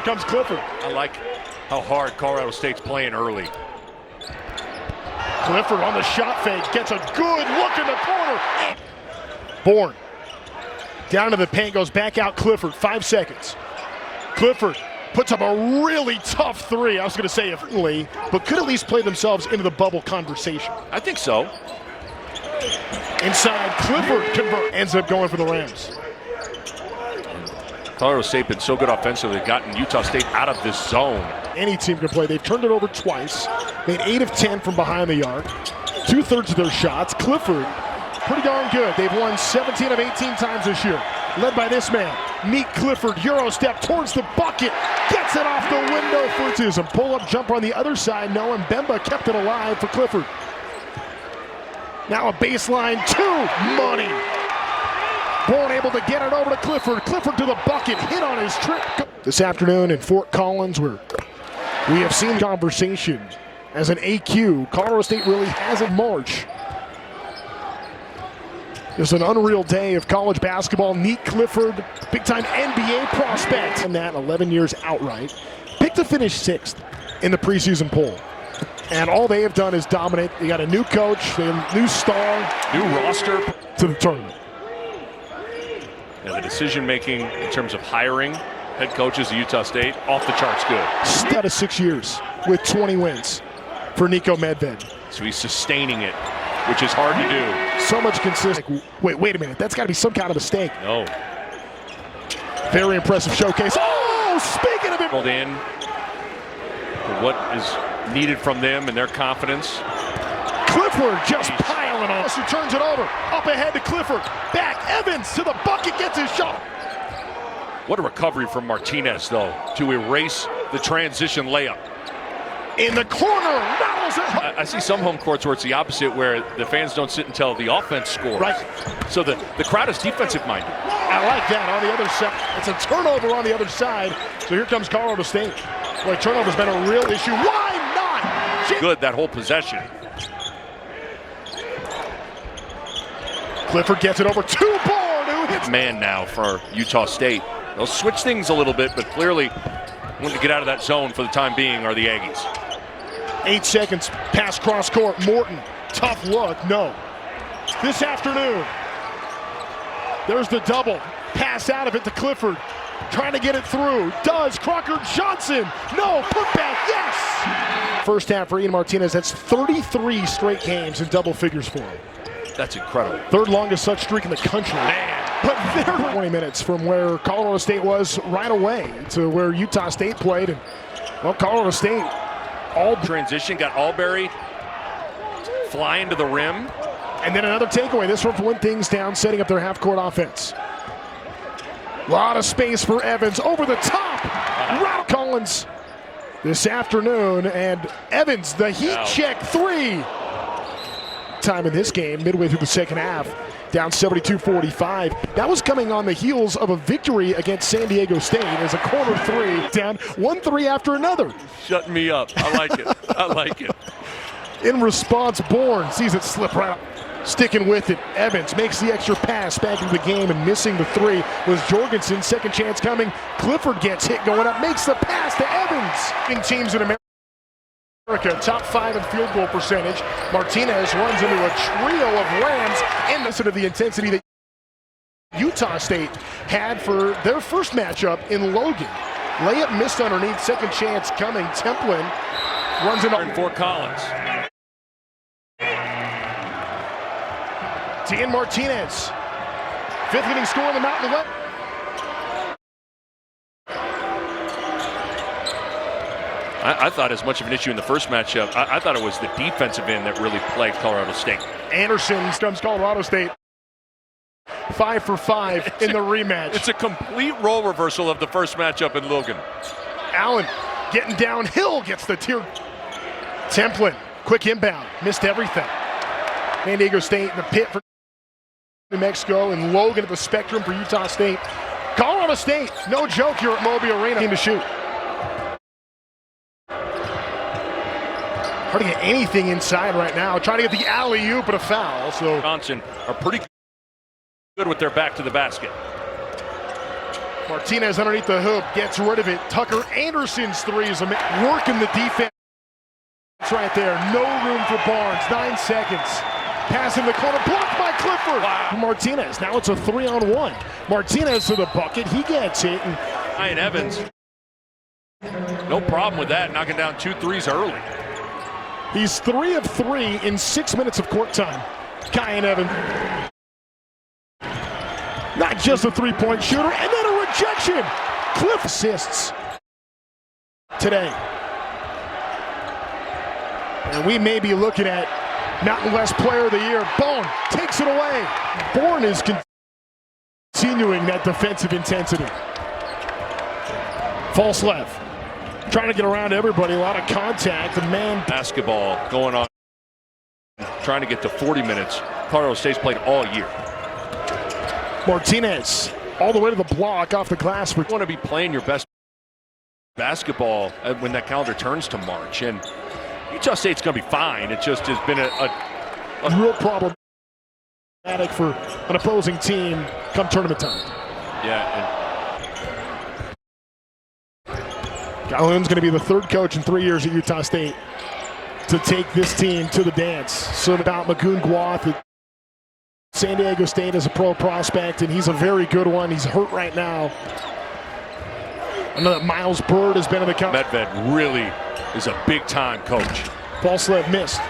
comes Clifford. I like how hard Colorado State's playing early. Clifford on the shot fake, gets a good look in the corner. Bourne down to the paint, goes back out Clifford, 5 seconds. Clifford puts up a really tough three. I was going to say efficiently, but could at least play themselves into the bubble conversation. I think so. Inside, Clifford ends up going for the Rams. Colorado State been so good offensively, they've gotten Utah State out of this zone. Any team can play. They've turned it over twice, made 8 of 10 from behind the arc, 2/3 of their shots. Clifford, pretty darn good. They've won 17 of 18 times this year, led by this man, Nique Clifford. Euro step towards the bucket, gets it off the window for some pull-up jumper on the other side. No, and Bemba kept it alive for Clifford. Now a baseline, 2, money. Bourne able to get it over to Clifford. Clifford to the bucket, hit on his trip. This afternoon in Fort Collins, where we have seen conversation as an AQ, Colorado State really hasn't March. It's an unreal day of college basketball. Nique Clifford, big-time NBA prospect, and that 11 years outright. Picked to finish 6th in the preseason poll. And all they have done is dominate. They got a new coach, they have a new star. New roster. To the tournament. And the decision-making in terms of hiring head coaches at Utah State, off the charts good. Out of 6 years with 20 wins for Nico Medved. So he's sustaining it, which is hard to do. So much consistency. Wait a minute. That's got to be some kind of mistake. No. Very impressive showcase. Oh, speaking of it. In what is needed from them and their confidence. Clifford just piling on. Who turns it over. Up ahead to Clifford. Back. Evans to the bucket. Gets his shot. What a recovery from Martinez, though, to erase the transition layup. In the corner. Rattles it. I see some home courts where it's the opposite, where the fans don't sit until the offense scores. Right. So the crowd is defensive-minded. I like that on the other side. It's a turnover on the other side. So here comes Colorado State. Boy, turnover's been a real issue. Why not? Good, that whole possession. Clifford gets it over to Bourne, who hits. Man now for Utah State. They'll switch things a little bit, but clearly wanting to get out of that zone for the time being are the Aggies. 8 seconds, pass cross court. Morton, tough look, no. This afternoon, there's the double. Pass out of it to Clifford. Trying to get it through. Does Crocker Johnson. No, put back, yes! First half for Ian Martinez, that's 33 straight games in double figures for him. That's incredible. 3rd longest such streak in the country. Man. But they're 20 minutes from where Colorado State was right away to where Utah State played. And, well, Colorado State all transition, got Albury flying to the rim. And then another takeaway. This one to win things down, setting up their half-court offense. A lot of space for Evans over the top. Wow. Collins this afternoon, and Evans, the heat check 3. Time in this game, midway through the second half, down 72-45. That was coming on the heels of a victory against San Diego State as a corner 3 down 1-3 after another. Shut me up. I like it. I like it. In response, Bourne sees it slip right up. Sticking with it, Evans makes the extra pass back into the game, and missing the 3 was Jorgensen. Second chance coming. Clifford gets hit going up, makes the pass to Evans. Teams in America, top 5 in field goal percentage. Martinez runs into a trio of Rams, and listen to the intensity that Utah State had for their first matchup in Logan. Layup missed underneath, second chance coming. Templin runs into Fort Collins. Ian Martinez, 5th leading scorer in the Mountain West. I thought as much of an issue in the first matchup. I thought it was the defensive end that really plagued Colorado State. Anderson comes Colorado State 5 for 5 in the rematch. It's a complete role reversal of the first matchup in Logan. Allen getting downhill, gets the tier. Templin, quick inbound, missed everything. San Diego State in the pit for New Mexico, and Logan at the spectrum for Utah State. Colorado State, no joke here at Moby Arena. Team to shoot. Hard to get anything inside right now. Trying to get the alley-oop, but a foul. So Johnson are pretty good with their back to the basket. Martinez underneath the hoop, gets rid of it. Tucker Anderson's three is working the defense right there. No room for Barnes. 9 seconds. Pass in the corner, blocked by Clifford. Wow. Martinez, now it's a 3-on-1. Martinez to the bucket, he gets it. And Ryan Evans, no problem with that, knocking down 2 threes early. He's 3 of 3 in 6 minutes of court time. Ryan Evans. Not just a three-point shooter, and then a rejection. Cliff assists today. And we may be looking at Mountain West Player of the Year. Bone takes it away. Bourne is continuing that defensive intensity. False left. Trying to get around everybody. A lot of contact. The man. Basketball going on. Trying to get to 40 minutes. Colorado State's played all year. Martinez all the way to the block off the glass. You want to be playing your best basketball when that calendar turns to March. And Utah State's going to be fine. It just has been a real problematic for an opposing team come tournament time. Yeah. Calhoun's going to be the third coach in 3 years at Utah State to take this team to the dance. So about Magoon Guath at San Diego State as a pro prospect, and he's a very good one. He's hurt right now. I know that Miles Bird has been in the company. Medved really is a big-time coach. False left missed.